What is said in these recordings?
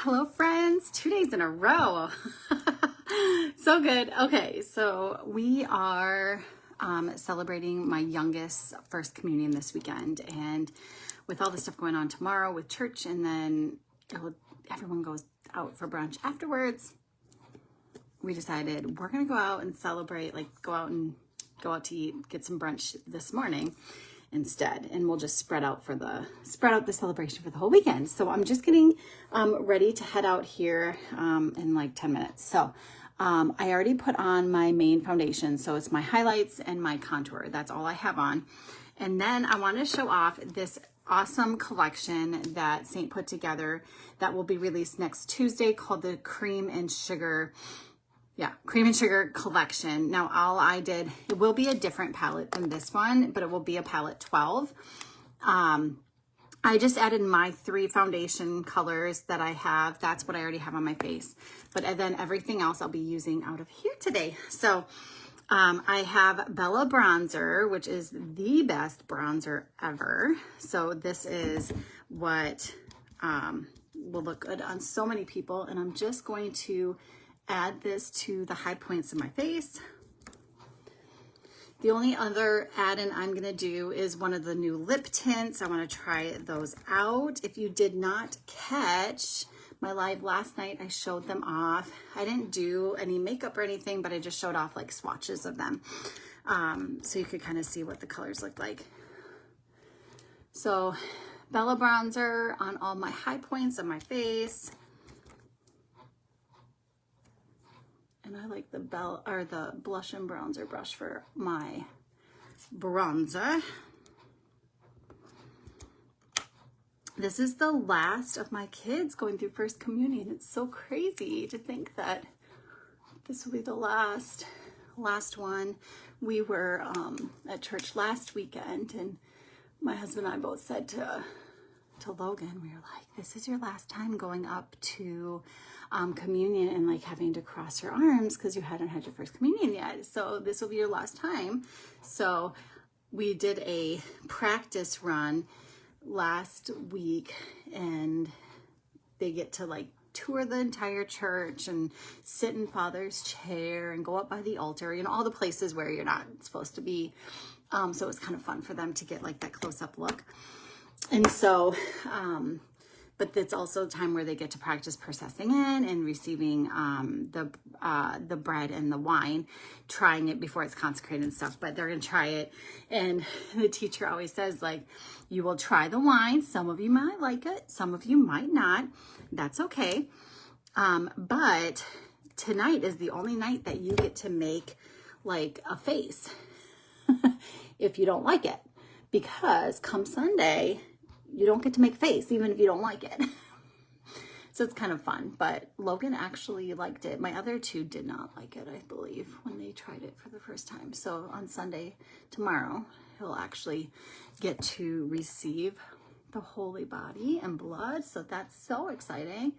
Hello friends, 2 days in a row. So good. Okay, so we are celebrating my youngest first communion this weekend, and with all the stuff going on tomorrow with church, and then everyone goes out for brunch afterwards, we decided we're gonna go out and celebrate, like go out to eat, get some brunch this morning instead, and we'll just spread out the celebration for the whole weekend. So I'm just getting ready to head out here in like 10 minutes. So I already put on my main foundation, so it's my highlights and my contour. That's all I have on. And then I want to show off this awesome collection that Seint put together that will be released next Tuesday, called the Cream and Sugar collection. Now, all I did, it will be a different palette than this one, but it will be a palette 12. I just added my 3 foundation colors that I have. That's what I already have on my face. But then everything else I'll be using out of here today. So I have Bella Bronzer, which is the best bronzer ever. So this is what will look good on so many people. And I'm just going to add this to the high points of my face. The only other add-in I'm gonna do is one of the new lip tints. I wanna try those out. If you did not catch my live last night, I showed them off. I didn't do any makeup or anything, but I just showed off like swatches of them. So you could kind of see what the colors look like. So Bella Bronzer on all my high points of my face. And I like the blush and bronzer brush for my bronzer. This is the last of my kids going through First Communion. It's so crazy to think that this will be the last one. We were at church last weekend, and my husband and I both said to Logan, we were like, this is your last time going up to communion and like having to cross your arms because you hadn't had your first communion yet. So this will be your last time. So we did a practice run last week, and they get to like tour the entire church and sit in Father's chair and go up by the altar, you know, all the places where you're not supposed to be. So it was kind of fun for them to get like that close-up look. And so, but it's also a time where they get to practice processing in and receiving the bread and the wine, trying it before it's consecrated and stuff. But they're gonna try it, and the teacher always says, like, you will try the wine. Some of you might like it, some of you might not. That's okay. But tonight is the only night that you get to make like a face if you don't like it. Because come Sunday, you don't get to make a face, even if you don't like it. So it's kind of fun, but Logan actually liked it. My other 2 did not like it, I believe, when they tried it for the first time. So on Sunday, tomorrow, he'll actually get to receive the holy body and blood. So that's so exciting.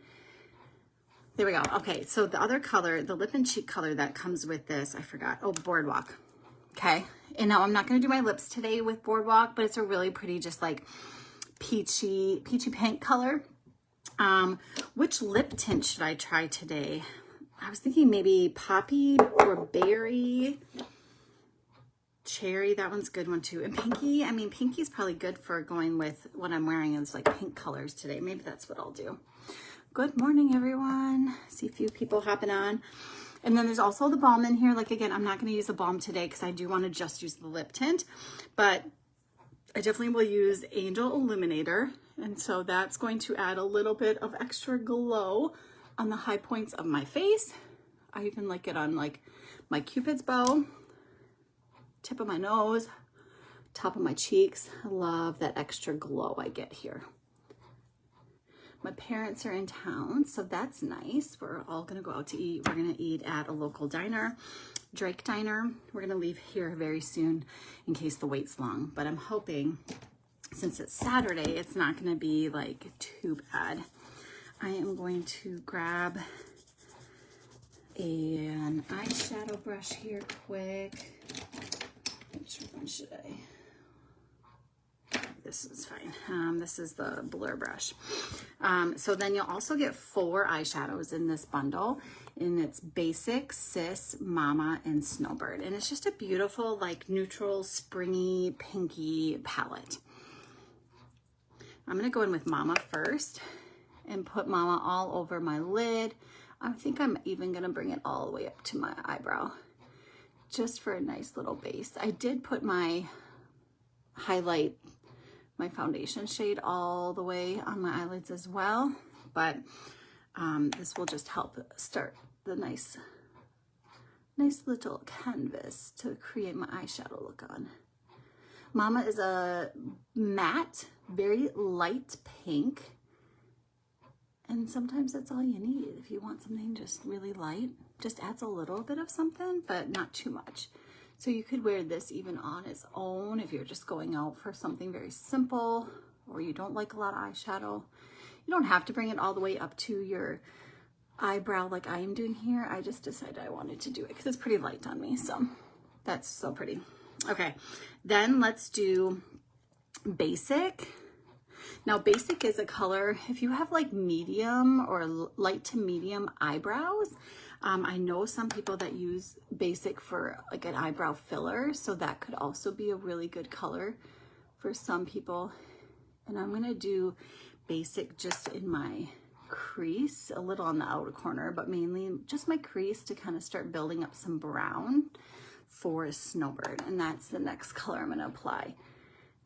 There we go. Okay, so the other color, the lip and cheek color that comes with this, I forgot. Oh, Boardwalk. Okay, and now I'm not going to do my lips today with Boardwalk, but it's a really pretty, just like peachy pink color. Which lip tint should I try today? I was thinking maybe poppy or berry, cherry. That one's a good one too. And pinky. I mean, pinky is probably good for going with what I'm wearing. Is like pink colors today. Maybe that's what I'll do. Good morning, everyone. See a few people hopping on. And then there's also the balm in here. Like, again, I'm not going to use the balm today because I do want to just use the lip tint, but I definitely will use Angel Illuminator. And so that's going to add a little bit of extra glow on the high points of my face. I even like it on like my Cupid's bow, tip of my nose, top of my cheeks. I love that extra glow I get here. My parents are in town, so that's nice. We're all gonna go out to eat. We're gonna eat at a local diner, Drake Diner. We're gonna leave here very soon in case the wait's long, but I'm hoping since it's Saturday, it's not gonna be like too bad. I am going to grab an eyeshadow brush here quick. Which one should I? this is fine. This is the Blur brush. So then you'll also get 4 eyeshadows in this bundle, and it's Basic, Sis, Mama, and Snowbird. And it's just a beautiful, like, neutral, springy, pinky palette. I'm gonna go in with Mama first and put Mama all over my lid. I think I'm even gonna bring it all the way up to my eyebrow, just for a nice little base. I did put my highlight, my foundation shade all the way on my eyelids as well, but this will just help start the nice little canvas to create my eyeshadow look on. Mama is a matte, very light pink, and sometimes that's all you need. If you want something just really light, just adds a little bit of something, but not too much. So you could wear this even on its own if you're just going out for something very simple, or you don't like a lot of eyeshadow. You don't have to bring it all the way up to your eyebrow like I am doing here. I just decided I wanted to do it because it's pretty light on me, so that's so pretty. Okay, then let's do Basic. Now, Basic is a color, if you have like medium or light to medium eyebrows, I know some people that use Basic for like an eyebrow filler, so that could also be a really good color for some people. And I'm gonna do Basic just in my crease, a little on the outer corner, but mainly just my crease to kind of start building up some brown for Snowbird. And that's the next color I'm gonna apply.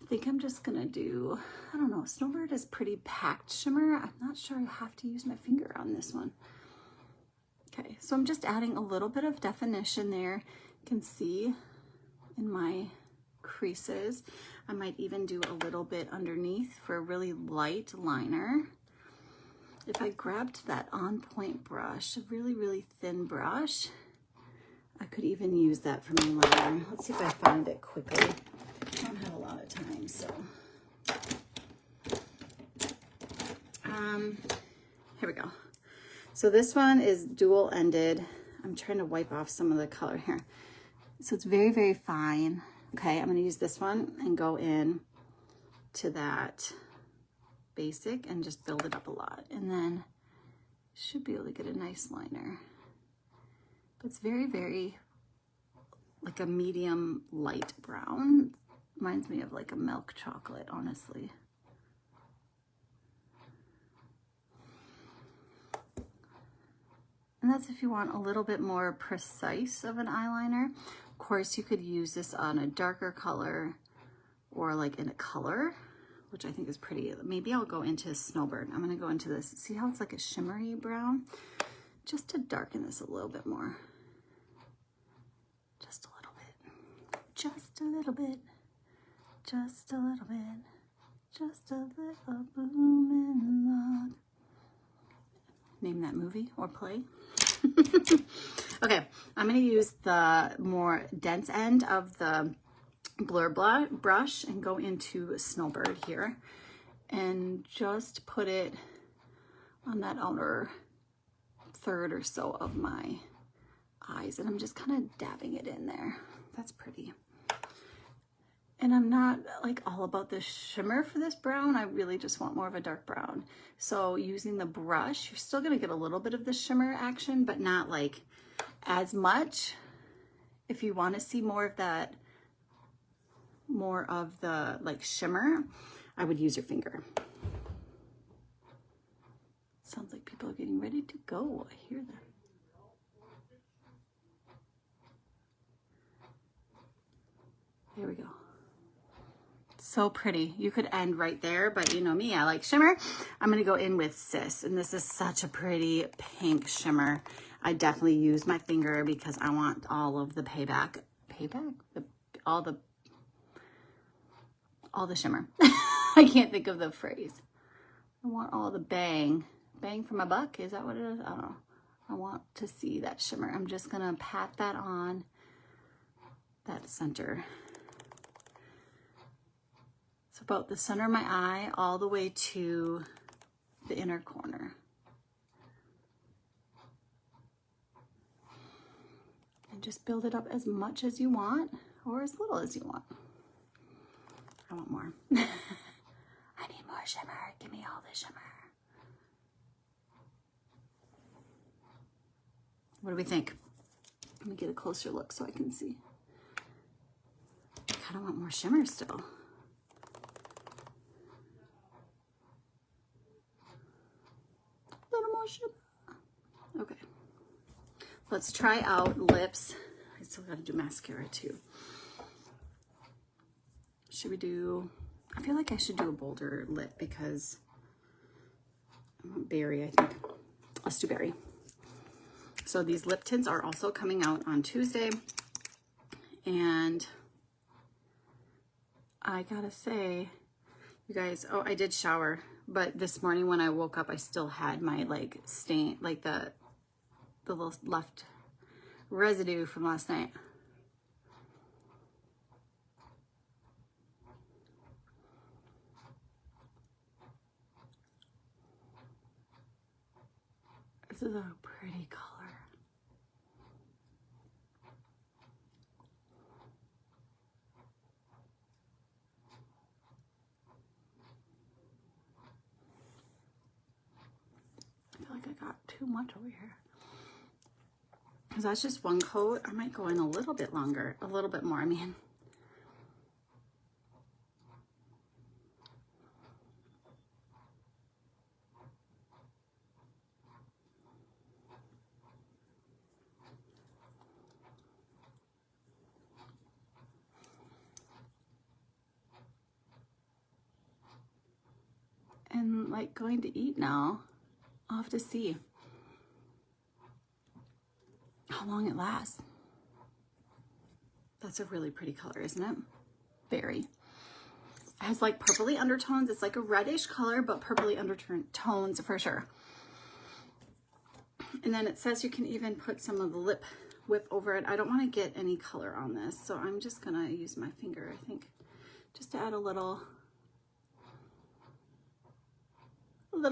I think I'm just gonna do, I don't know, Snowbird is pretty packed shimmer. I'm not sure I have to use my finger on this one. Okay, so I'm just adding a little bit of definition there. You can see in my creases. I might even do a little bit underneath for a really light liner. If I grabbed that On Point brush, a really, really thin brush, I could even use that for my liner. Let's see if I find it quickly. I don't have a lot of time, so. Here we go. So this one is dual ended. I'm trying to wipe off some of the color here. So it's very, very fine. Okay, I'm gonna use this one and go in to that Basic and just build it up a lot. And then should be able to get a nice liner. But it's very, very like a medium light brown. Reminds me of like a milk chocolate, honestly. And that's if you want a little bit more precise of an eyeliner. Of course, you could use this on a darker color or like in a color, which I think is pretty. Maybe I'll go into Snowbird. I'm gonna go into this. See how it's like a shimmery brown? Just to darken this a little bit more. Just a little bit. Just a little bit. Just a little bit. Just a little booming log. Name that movie or play. Okay, I'm going to use the more dense end of the Blur brush and go into Snowbird here and just put it on that outer third or so of my eyes, and I'm just kind of dabbing it in there. That's pretty. And I'm not like all about the shimmer for this brown. I really just want more of a dark brown. So using the brush, you're still gonna get a little bit of the shimmer action, but not like as much. If you wanna see more of that, more of the like shimmer, I would use your finger. Sounds like people are getting ready to go. I hear that. There we go. So pretty. You could end right there, but you know me, I like shimmer. I'm gonna go in with Sis, and this is such a pretty pink shimmer. I definitely use my finger because I want all of the all the shimmer. I can't think of the phrase. I want all the bang for my buck. Is that what it is? I don't know. I want to see that shimmer. I'm just gonna pat that on that center. So about the center of my eye all the way to the inner corner. And just build it up as much as you want or as little as you want. I want more. shimmer. Give me all the shimmer. What do we think? Let me get a closer look so I can see. I kind of want more shimmer still. A little more shimmer. Okay. Let's try out lips. I still got to do mascara too. Should we do, I feel like I should do a bolder lip because I want berry, I think. Let's do berry. So these lip tints are also coming out on Tuesday. And I gotta say, you guys, oh, I did shower, but this morning when I woke up, I still had my like stain, like the little left residue from last night. This is a pretty color. I feel like I got too much over here. Because that's just one coat. I might go in a little bit longer, a little bit more, I mean. And like going to eat now, I'll have to see how long it lasts. That's a really pretty color, isn't it? Very. It has like purpley undertones. It's like a reddish color, but purpley undertones for sure. And then it says you can even put some of the lip whip over it. I don't want to get any color on this, so I'm just gonna use my finger, I think, just to add a little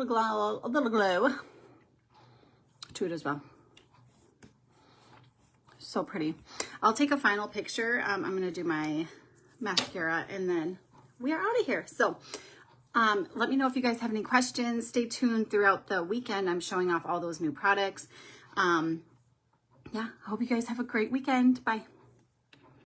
glow to it as well. So pretty. I'll take a final picture. I'm gonna do my mascara and then we are out of here. So let me know if you guys have any questions. Stay tuned throughout the weekend. I'm showing off all those new products. Yeah, I hope you guys have a great weekend. Bye.